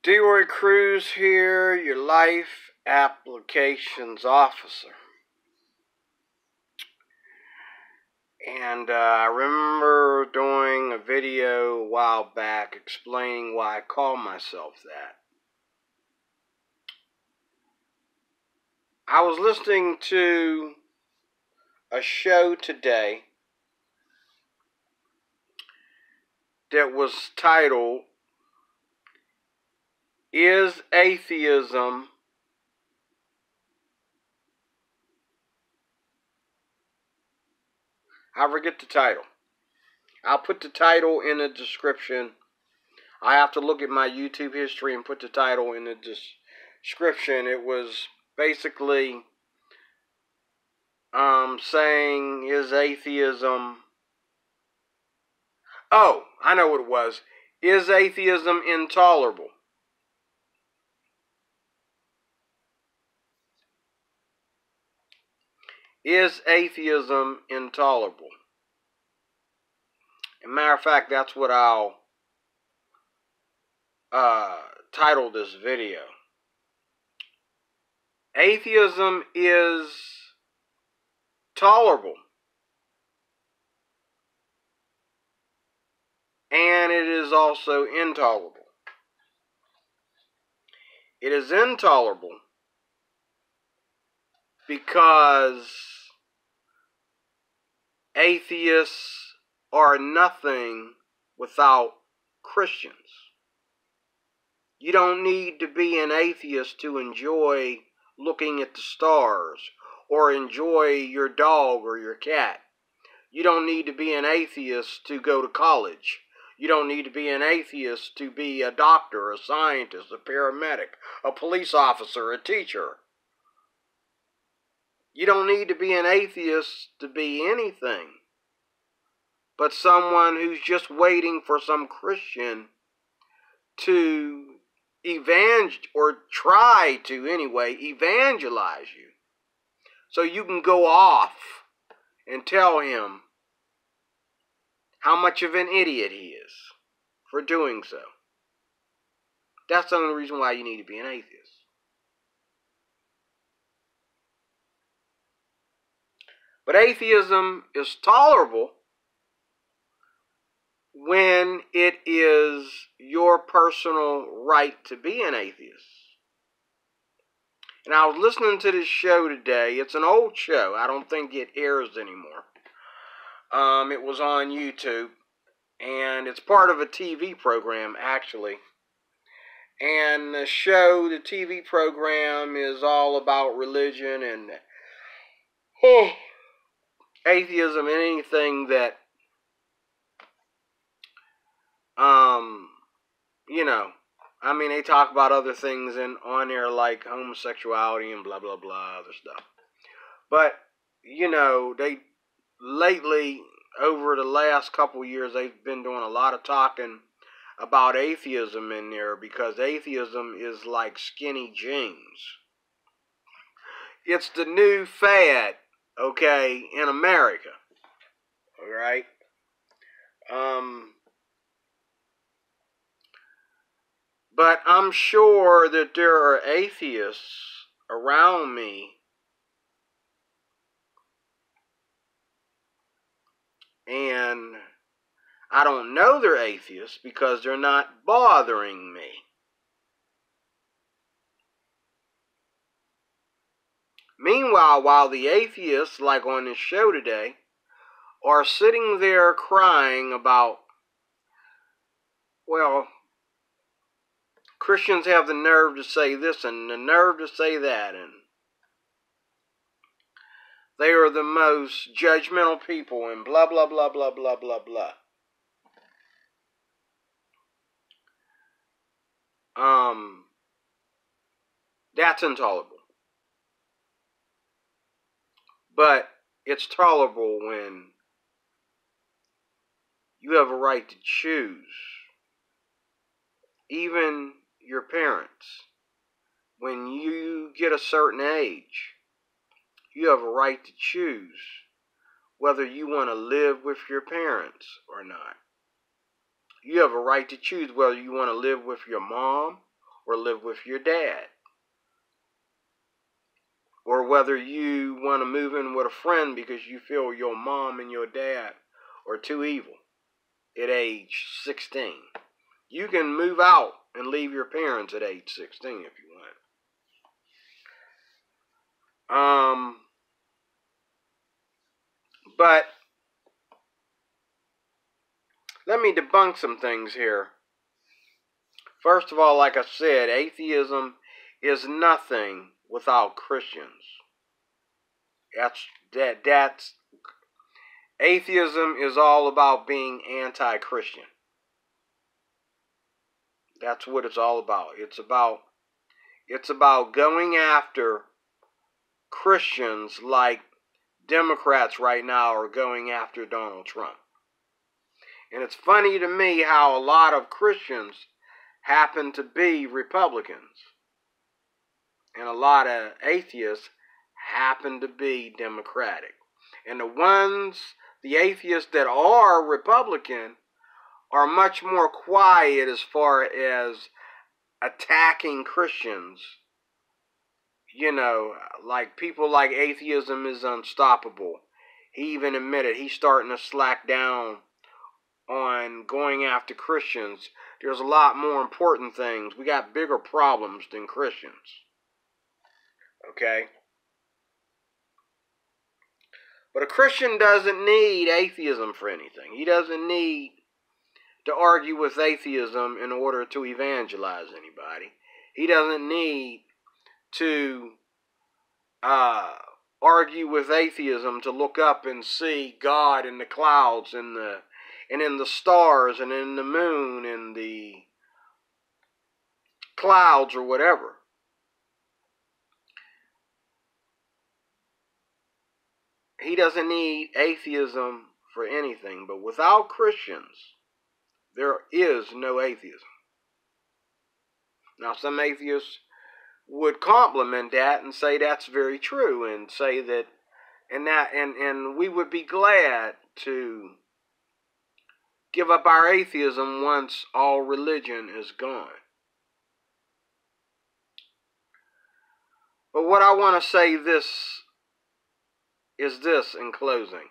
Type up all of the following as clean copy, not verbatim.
Leroy Cruz here, your life applications officer. And I remember doing a video a while back explaining why I call myself that. I was listening to a show today that was titled, "Is Atheism I forget the title. I'll put the title in the description. I have to look at my YouTube history and put the title in the description. It was basically saying, is atheism... Oh, I know what it was. Is atheism intolerable? Is atheism intolerable? As a matter of fact, that's what I'll title this video. Atheism is tolerable. And it is also intolerable. It is intolerable because atheists are nothing without Christians. You don't need to be an atheist to enjoy looking at the stars or enjoy your dog or your cat. You don't need to be an atheist to go to college. You don't need to be an atheist to be a doctor, a scientist, a paramedic, a police officer, a teacher. You don't need to be an atheist to be anything but someone who's just waiting for some Christian to try to evangelize you. So you can go off and tell him how much of an idiot he is for doing so. That's the only reason why you need to be an atheist. But atheism is tolerable when it is your personal right to be an atheist. And I was listening to this show today. It's an old show. I don't think it airs anymore. It was on YouTube. And it's part of a TV program, actually. And the TV program is all about religion and atheism and anything that, they talk about other things on there like homosexuality and blah, blah, blah, other stuff. But, they lately, over the last couple years, they've been doing a lot of talking about atheism in there because atheism is like skinny jeans. It's the new fad, in America. All right? But I'm sure that there are atheists around me and I don't know they're atheists because they're not bothering me. Meanwhile, while the atheists, like on this show today, are sitting there crying about, well, Christians have the nerve to say this and the nerve to say that, and they are the most judgmental people and blah, blah, blah, blah, blah, blah, blah. That's intolerable. But it's tolerable when you have a right to choose. Even your parents, when you get a certain age, you have a right to choose whether you want to live with your parents or not. You have a right to choose whether you want to live with your mom or live with your dad. Or whether you want to move in with a friend because you feel your mom and your dad are too evil at age 16. You can move out and leave your parents at age 16 if you want. But let me debunk some things here. First of all, like I said, atheism is nothing without Christians. That's atheism is all about being anti-Christian. That's what it's all about. It's about going after Christians like Democrats right now are going after Donald Trump. And it's funny to me how a lot of Christians happen to be Republicans. And a lot of atheists happen to be Democratic. And the atheists that are Republican are much more quiet as far as attacking Christians. You know, like people like atheism is unstoppable. He even admitted he's starting to slack down on going after Christians. There's a lot more important things. We got bigger problems than Christians. Okay? But a Christian doesn't need atheism for anything. He doesn't need to argue with atheism in order to evangelize anybody. He doesn't need to argue with atheism to look up and see God in the clouds and in the stars and in the moon and the clouds or whatever. He doesn't need atheism for anything. But without Christians, there is no atheism. Now, some atheists would compliment that and say that's very true, and say that, and we would be glad to give up our atheism once all religion is gone. But what I want to say is this in closing.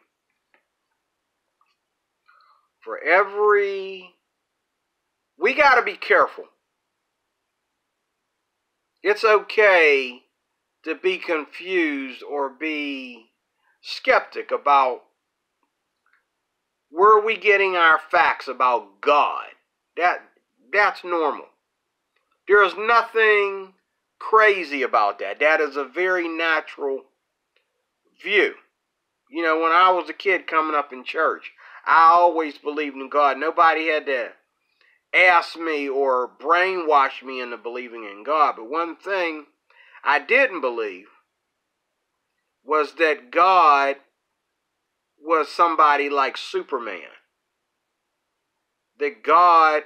We got to be careful. It's okay to be confused or be skeptic about where are we getting our facts about God. That's normal. There is nothing crazy about that. That is a very natural view. You know, when I was a kid coming up in church, I always believed in God. Nobody had to ask me or brainwash me into believing in God. But one thing I didn't believe was that God was somebody like Superman. That God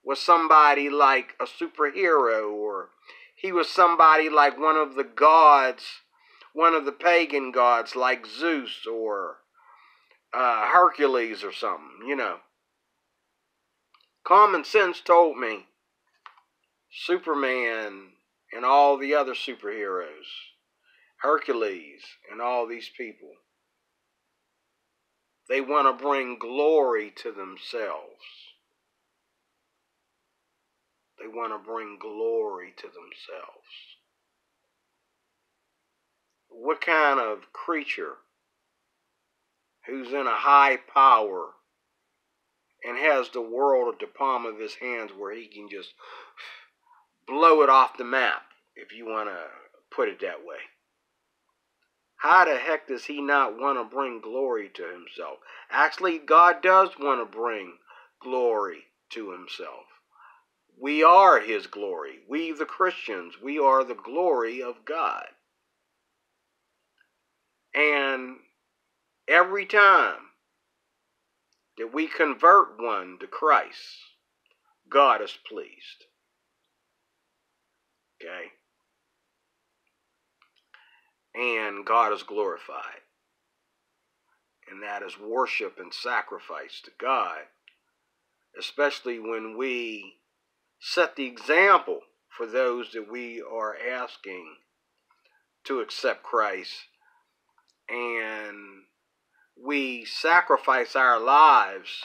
was somebody like a superhero, or he was somebody like one of the gods, one of the pagan gods like Zeus or Hercules or something, you know. Common sense told me Superman and all the other superheroes, Hercules and all these people, they want to bring glory to themselves. They want to bring glory to themselves. What kind of creature who's in a high power and has the world at the palm of his hands where he can just blow it off the map, if you want to put it that way? How the heck does he not want to bring glory to himself? Actually, God does want to bring glory to himself. We are his glory. We, the Christians, we are the glory of God. And every time that we convert one to Christ, God is pleased. Okay? And God is glorified. And that is worship and sacrifice to God, especially when we set the example for those that we are asking to accept Christ, and we sacrifice our lives.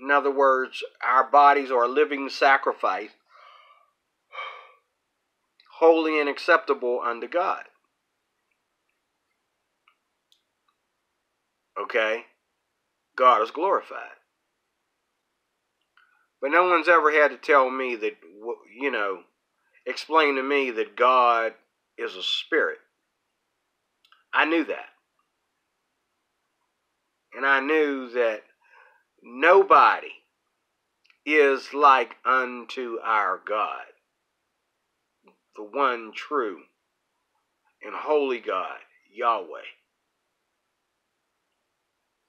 In other words, our bodies are a living sacrifice, holy and acceptable unto God. Okay? God is glorified. But no one's ever had to tell me that, explain to me that God is a spirit. I knew that. And I knew that nobody is like unto our God, the one true and holy God, Yahweh,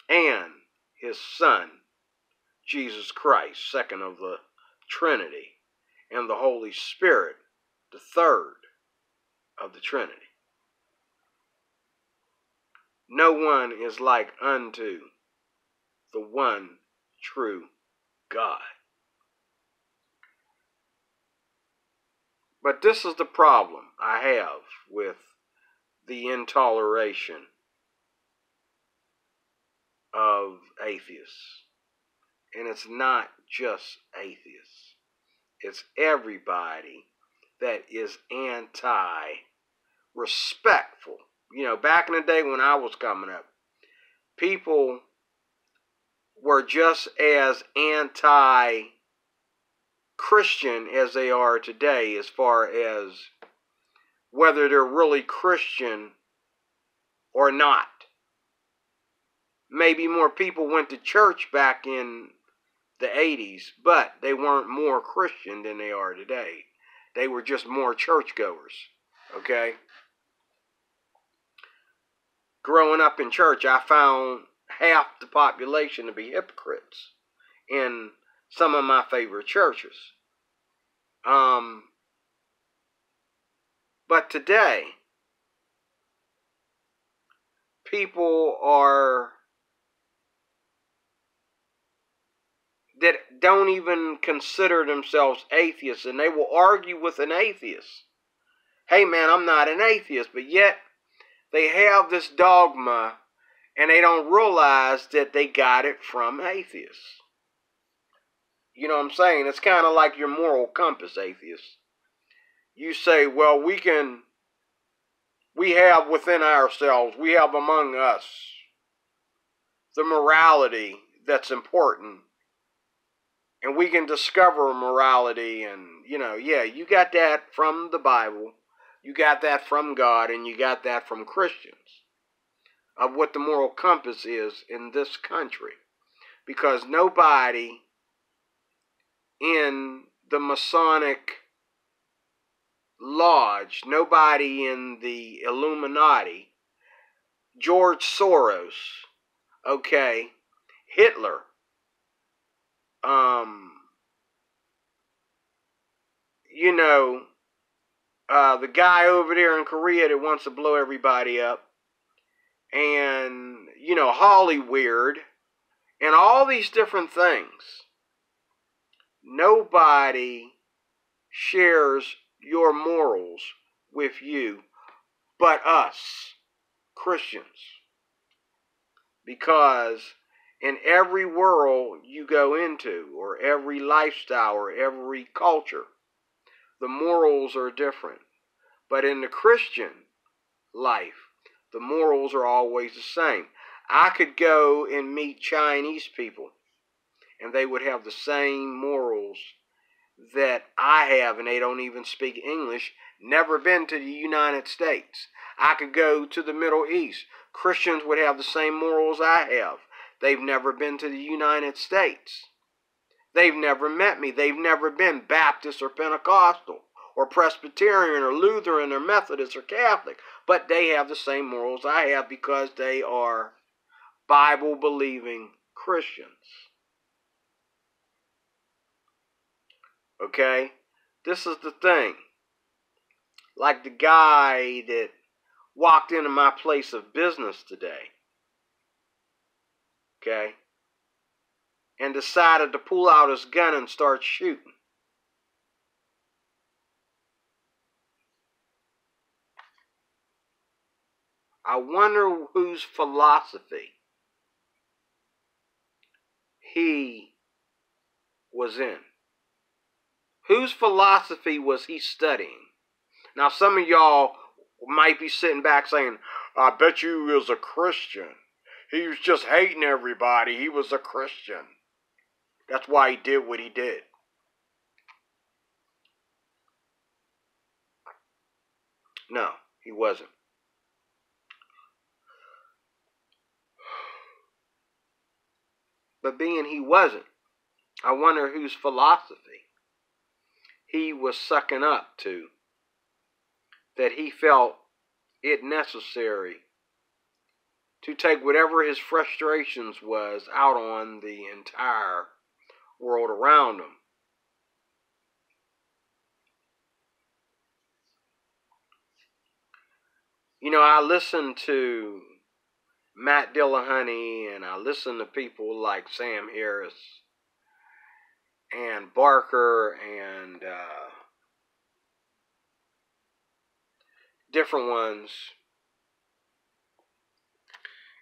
and his Son, Jesus Christ, second of the Trinity, and the Holy Spirit, the third of the Trinity. No one is like unto the one true God. But this is the problem I have with the intoleration of atheists. And it's not just atheists. It's everybody that is anti-respectful. Back in the day when I was coming up, people were just as anti-Christian as they are today, as far as whether they're really Christian or not. Maybe more people went to church back in the 80s, but they weren't more Christian than they are today. They were just more churchgoers, okay? Growing up in church, I found half the population to be hypocrites in some of my favorite churches. But today, people that don't even consider themselves atheists, and they will argue with an atheist. Hey man, I'm not an atheist, but yet they have this dogma and they don't realize that they got it from atheists. You know what I'm saying? It's kind of like your moral compass, atheists. You say, well, we have within ourselves, we have among us the morality that's important. And we can discover morality and, you got that from the Bible. You got that from God, and you got that from Christians, of what the moral compass is in this country. Because nobody in the Masonic Lodge, nobody in the Illuminati, George Soros, okay, Hitler, the guy over there in Korea that wants to blow everybody up, and, Hollywood, and all these different things. Nobody shares your morals with you but us, Christians. Because in every world you go into, or every lifestyle, or every culture, the morals are different. But in the Christian life, the morals are always the same. I could go and meet Chinese people, and they would have the same morals that I have, and they don't even speak English, never been to the United States. I could go to the Middle East. Christians would have the same morals I have. They've never been to the United States. They've never met me. They've never been Baptist or Pentecostal or Presbyterian or Lutheran or Methodist or Catholic. But they have the same morals I have because they are Bible-believing Christians. Okay? This is the thing. Like the guy that walked into my place of business today. Okay? and decided to pull out his gun and start shooting. I wonder whose philosophy he was in. Whose philosophy was he studying? Now, some of y'all might be sitting back saying, I bet you he was a Christian. He was just hating everybody. He was a Christian. That's why he did what he did. No, he wasn't. But being he wasn't, I wonder whose philosophy he was sucking up to, that he felt it necessary to take whatever his frustrations was out on the entire world around him. You know, I listen to Matt Dillahunty, and I listen to people like Sam Harris and Barker and different ones.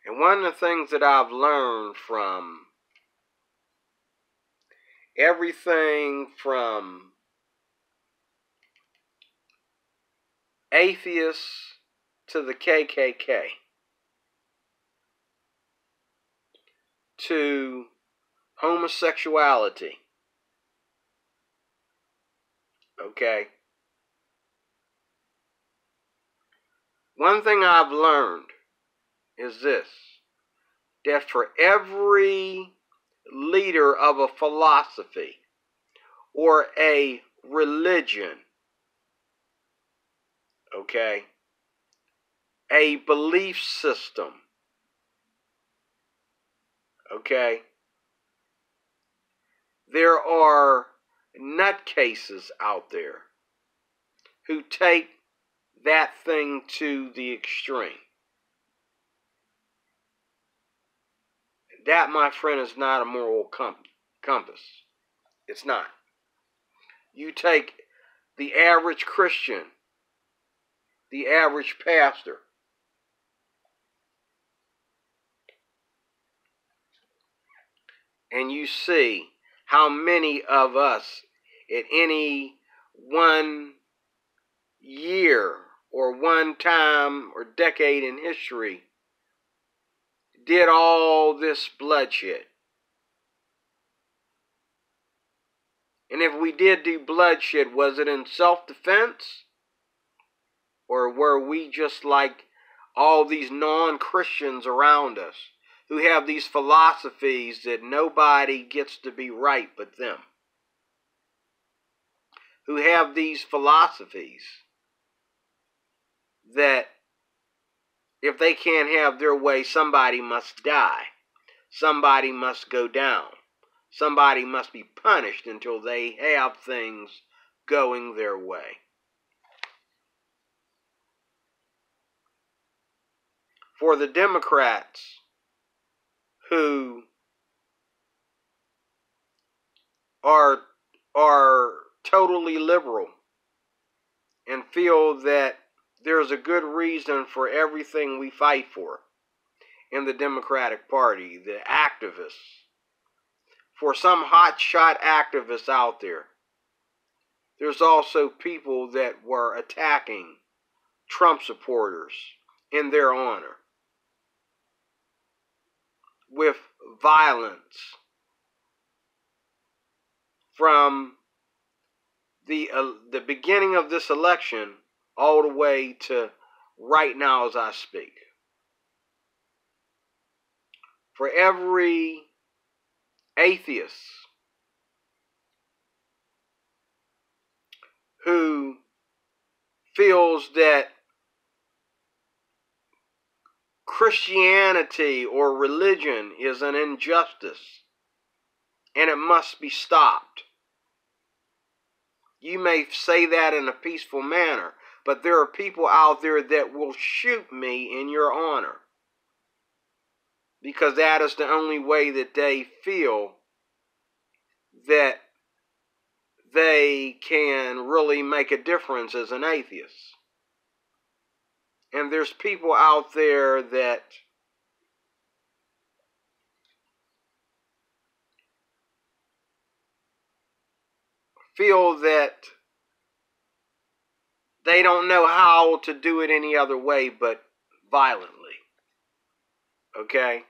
And one of the things that I've learned from everything from atheists to the KKK to homosexuality, okay? One thing I've learned is this, that for every leader of a philosophy or a religion, okay, a belief system, okay, there are nutcases out there who take that thing to the extreme. That, my friend, is not a moral compass. It's not. You take the average Christian, the average pastor, and you see how many of us at any one year or one time or decade in history did all this bloodshed. And if we did do bloodshed, was it in self-defense? Or were we just like all these non-Christians around us who have these philosophies that nobody gets to be right but them? Who have these philosophies that if they can't have their way, somebody must die. Somebody must go down. Somebody must be punished until they have things going their way. For the Democrats who are totally liberal and feel that there's a good reason for everything we fight for in the Democratic Party, the activists, for some hotshot activists out there, there's also people that were attacking Trump supporters in their honor with violence from the beginning of this election all the way to right now as I speak. For every atheist who feels that Christianity or religion is an injustice and it must be stopped, you may say that in a peaceful manner, but there are people out there that will shoot me in your honor, because that is the only way that they feel that they can really make a difference as an atheist. And there's people out there that feel that they don't know how to do it any other way but violently. Okay?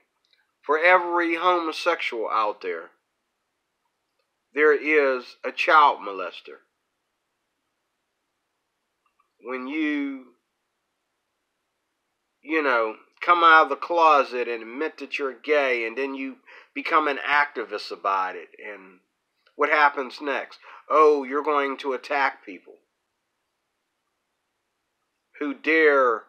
For every homosexual out there is a child molester. When you come out of the closet and admit that you're gay, and then you become an activist about it, and what happens next? Oh, you're going to attack people who dare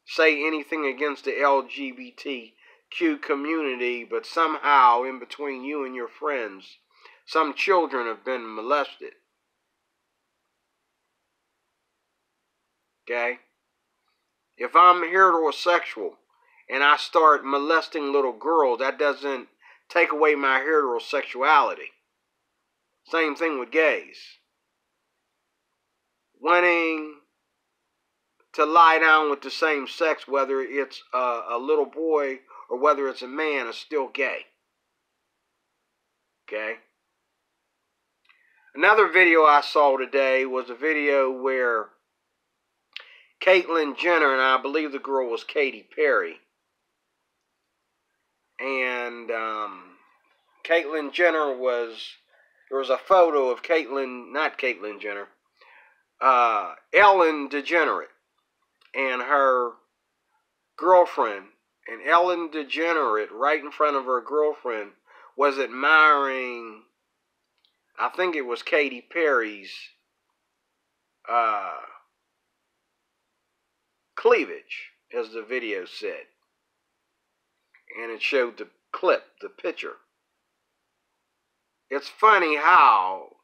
say anything against the LGBTQ community, but somehow in between you and your friends, some children have been molested. Okay? If I'm heterosexual and I start molesting little girls, that doesn't take away my heterosexuality. Same thing with gays. Wanting to lie down with the same sex, whether it's a little boy or whether it's a man, is still gay. Okay? Another video I saw today was a video where Caitlyn Jenner, and I believe the girl was Katy Perry, and Caitlyn Jenner there was a photo of Ellen DeGeneres and her girlfriend, and Ellen DeGeneres, right in front of her girlfriend, was admiring, I think it was Katy Perry's cleavage, as the video said. And it showed the clip, the picture. It's funny how,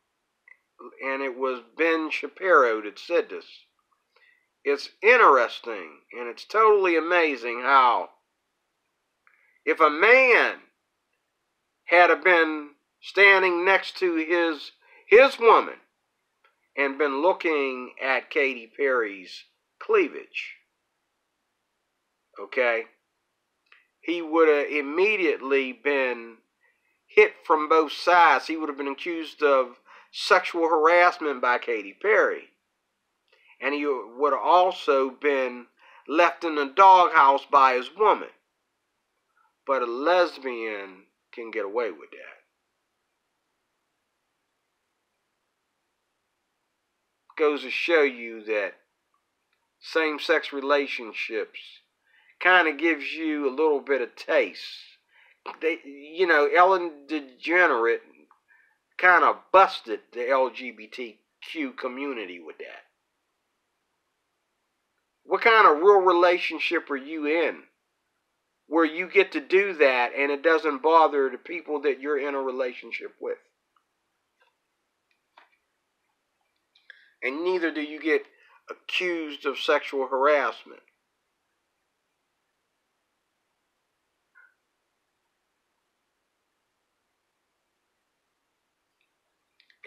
and it was Ben Shapiro that said this, it's interesting and it's totally amazing how if a man had been standing next to his woman and been looking at Katy Perry's cleavage, okay, he would have immediately been hit from both sides. He would have been accused of sexual harassment by Katy Perry. And he would have also been left in the doghouse by his woman. But a lesbian can get away with that. Goes to show you that same-sex relationships kind of gives you a little bit of taste. Ellen DeGeneres kind of busted the LGBTQ community with that. What kind of real relationship are you in where you get to do that and it doesn't bother the people that you're in a relationship with? And neither do you get accused of sexual harassment.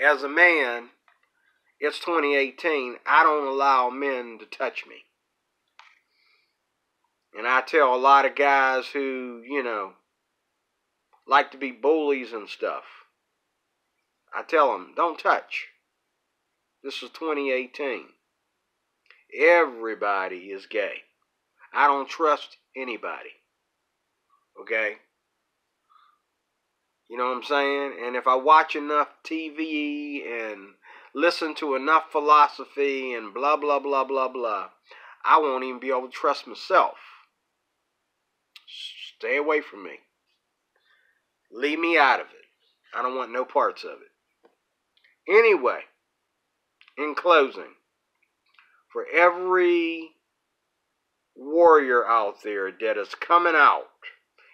As a man, it's 2018, I don't allow men to touch me. And I tell a lot of guys who, like to be bullies and stuff, I tell them, don't touch. This is 2018. Everybody is gay. I don't trust anybody. Okay? You know what I'm saying? And if I watch enough TV and listen to enough philosophy and blah, blah, blah, blah, blah, I won't even be able to trust myself. Stay away from me. Leave me out of it. I don't want no parts of it. Anyway, in closing, for every warrior out there that is coming out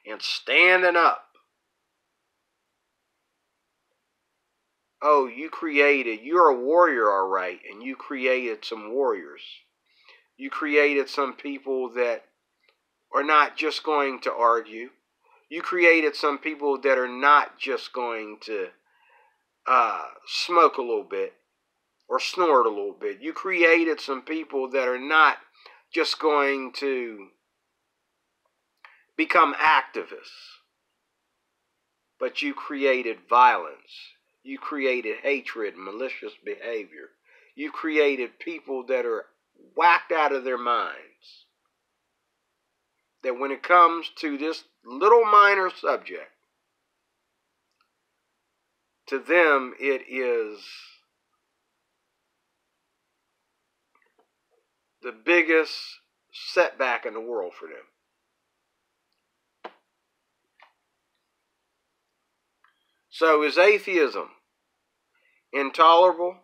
and standing up, oh, you're a warrior, all right, and you created some warriors. You created some people that are not just going to argue. You created some people that are not just going to smoke a little bit or snort a little bit. You created some people that are not just going to become activists, but you created violence. You created hatred, malicious behavior. You created people that are whacked out of their minds. That when it comes to this little minor subject, to them it is the biggest setback in the world for them. So is atheism intolerable?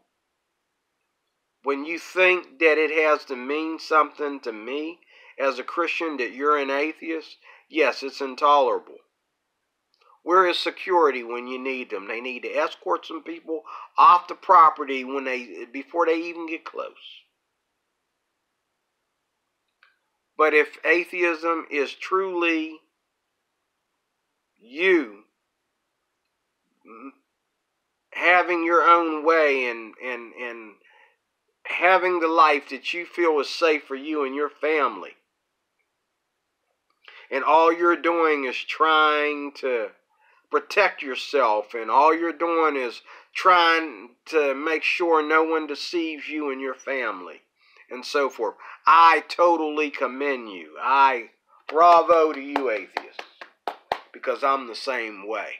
When you think that it has to mean something to me as a Christian that you're an atheist, yes, it's intolerable. Where is security when you need them? They need to escort some people off the property before they even get close. But if atheism is truly you having your own way and having the life that you feel is safe for you and your family, and all you're doing is trying to protect yourself, and all you're doing is trying to make sure no one deceives you and your family, and so forth, I totally commend you. Bravo to you, atheists, because I'm the same way.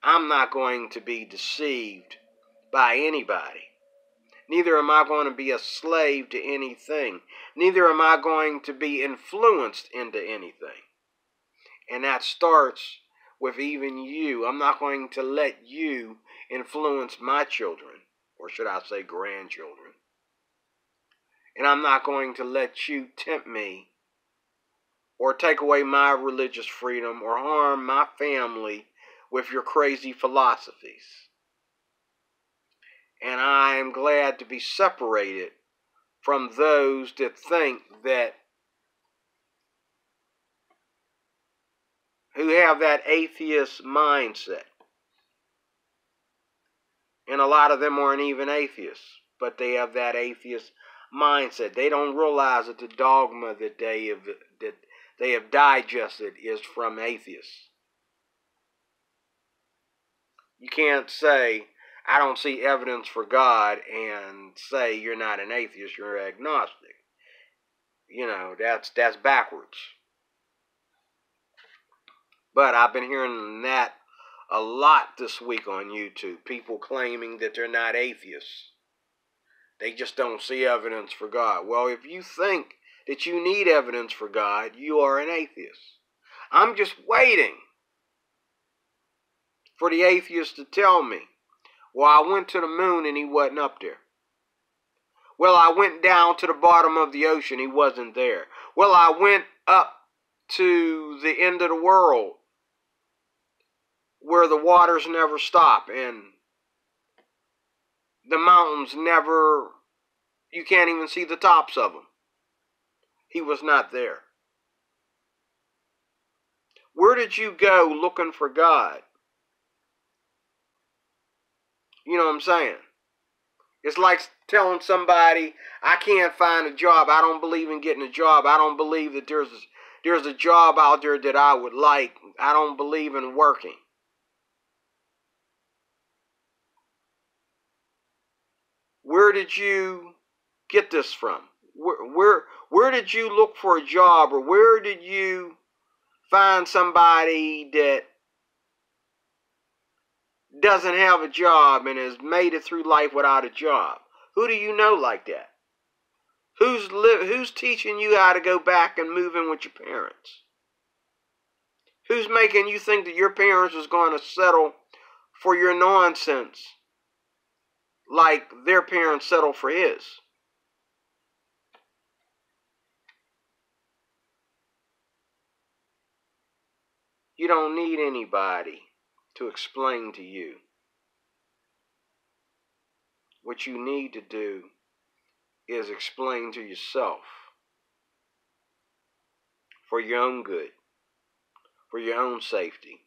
I'm not going to be deceived by anybody. Neither am I going to be a slave to anything. Neither am I going to be influenced into anything. And that starts with even you. I'm not going to let you influence my children, or should I say grandchildren. And I'm not going to let you tempt me or take away my religious freedom or harm my family with your crazy philosophies. And I am glad to be separated from those that think that, who have that atheist mindset. And a lot of them aren't even atheists, but they have that atheist mindset. They don't realize that the dogma that they have digested is from atheists. You can't say, I don't see evidence for God, and say you're not an atheist, you're agnostic. You know, that's backwards. But I've been hearing that a lot this week on YouTube. People claiming that they're not atheists. They just don't see evidence for God. Well, if you think that you need evidence for God, you are an atheist. I'm just waiting for the atheist to tell me, well, I went to the moon and he wasn't up there. Well, I went down to the bottom of the ocean, he wasn't there. Well, I went up to the end of the world where the waters never stop and the mountains never, you can't even see the tops of them. He was not there. Where did you go looking for God? You know what I'm saying? It's like telling somebody, I can't find a job. I don't believe in getting a job. I don't believe that there's a job out there that I would like. I don't believe in working. Where did you get this from? Where did you look for a job, or where did you find somebody that doesn't have a job and has made it through life without a job? Who do you know like that? Who's teaching you how to go back and move in with your parents? Who's making you think that your parents is going to settle for your nonsense like their parents settled for his? You don't need anybody to explain to you. What you need to do is explain to yourself for your own good, for your own safety.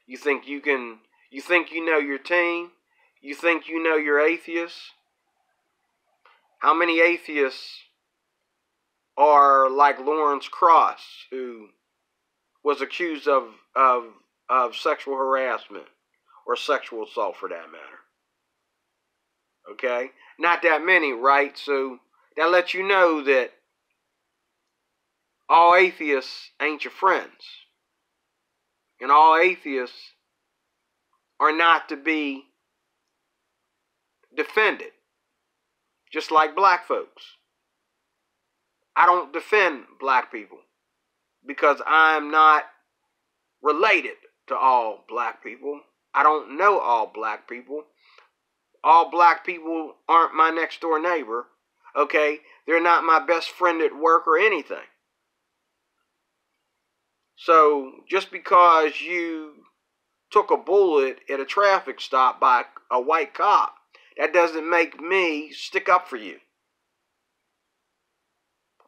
You think you can You think you know your team? You think you know your atheists? How many atheists are like Lawrence Cross, who was accused of sexual harassment or sexual assault for that matter? Okay? Not that many, right? So that lets you know that all atheists ain't your friends. And all atheists are not to be defended. Just like black folks. I don't defend black people because I'm not related to all black people. I don't know all black people. All black people aren't my next door neighbor. Okay? They're not my best friend at work or anything. So just because you took a bullet at a traffic stop by a white cop, that doesn't make me stick up for you.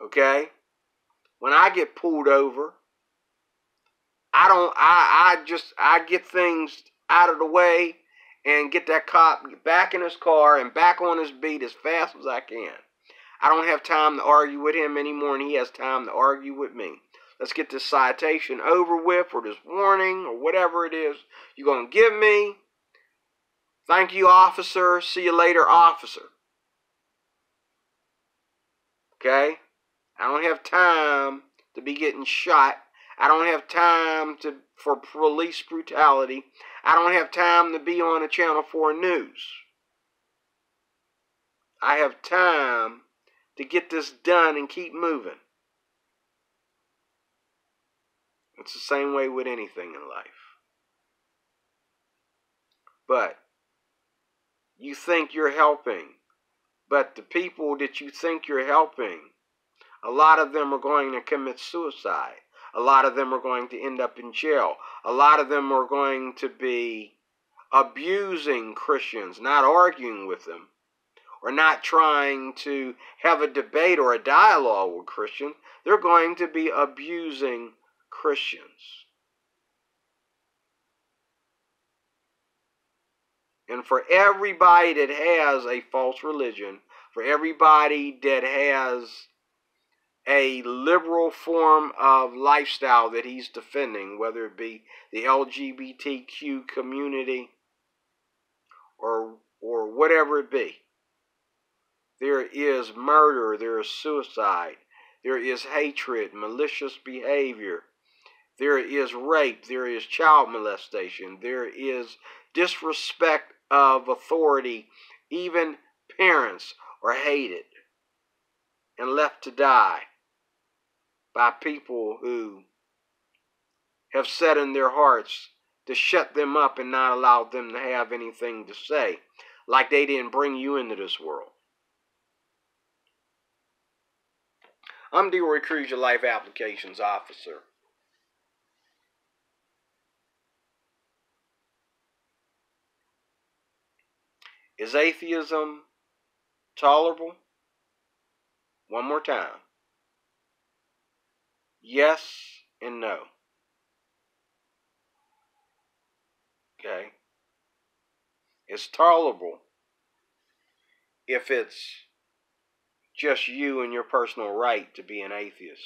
Okay? When I get pulled over, I get things out of the way and get that cop back in his car and back on his beat as fast as I can. I don't have time to argue with him anymore, and he has time to argue with me. Let's get this citation over with, or this warning, or whatever it is you're going to give me. Thank you, officer. See you later, officer. Okay? I don't have time to be getting shot. I don't have time for police brutality. I don't have time to be on a Channel 4 news. I have time to get this done and keep moving. It's the same way with anything in life. But you think you're helping, but the people that you think you're helping, a lot of them are going to commit suicide. A lot of them are going to end up in jail. A lot of them are going to be abusing Christians, not arguing with them, or not trying to have a debate or a dialogue with Christians. They're going to be abusing Christians. And for everybody that has a false religion, for everybody that has a liberal form of lifestyle that he's defending, whether it be the LGBTQ community or whatever it be, there is murder, there is suicide, there is hatred, malicious behavior, there is rape, there is child molestation, there is disrespect of authority. Even parents are hated and left to die by people who have set in their hearts to shut them up and not allow them to have anything to say, like they didn't bring you into this world. I'm Leroy Cruz, your Life Applications Officer. Is atheism tolerable? One more time. Yes and no. Okay? It's tolerable if it's just you and your personal right to be an atheist.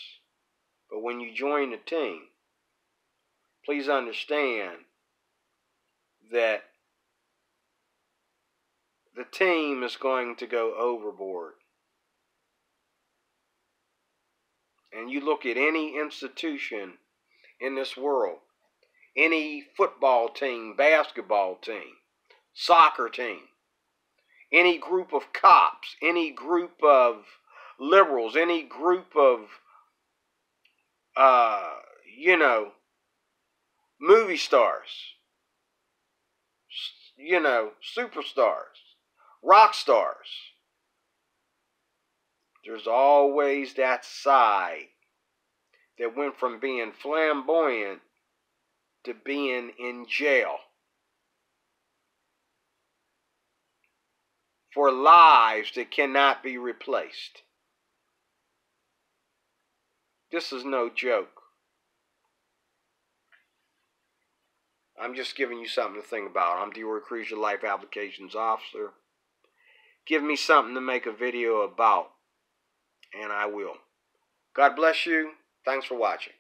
But when you join the team, please understand that the team is going to go overboard. And you look at any institution in this world, any football team, basketball team, soccer team, any group of cops, any group of liberals, any group of, movie stars, superstars, rock stars. There's always that side that went from being flamboyant to being in jail for lives that cannot be replaced. This is no joke. I'm just giving you something to think about. I'm DeRoy Cruz, your Life Applications Officer. Give me something to make a video about, and I will. God bless you. Thanks for watching.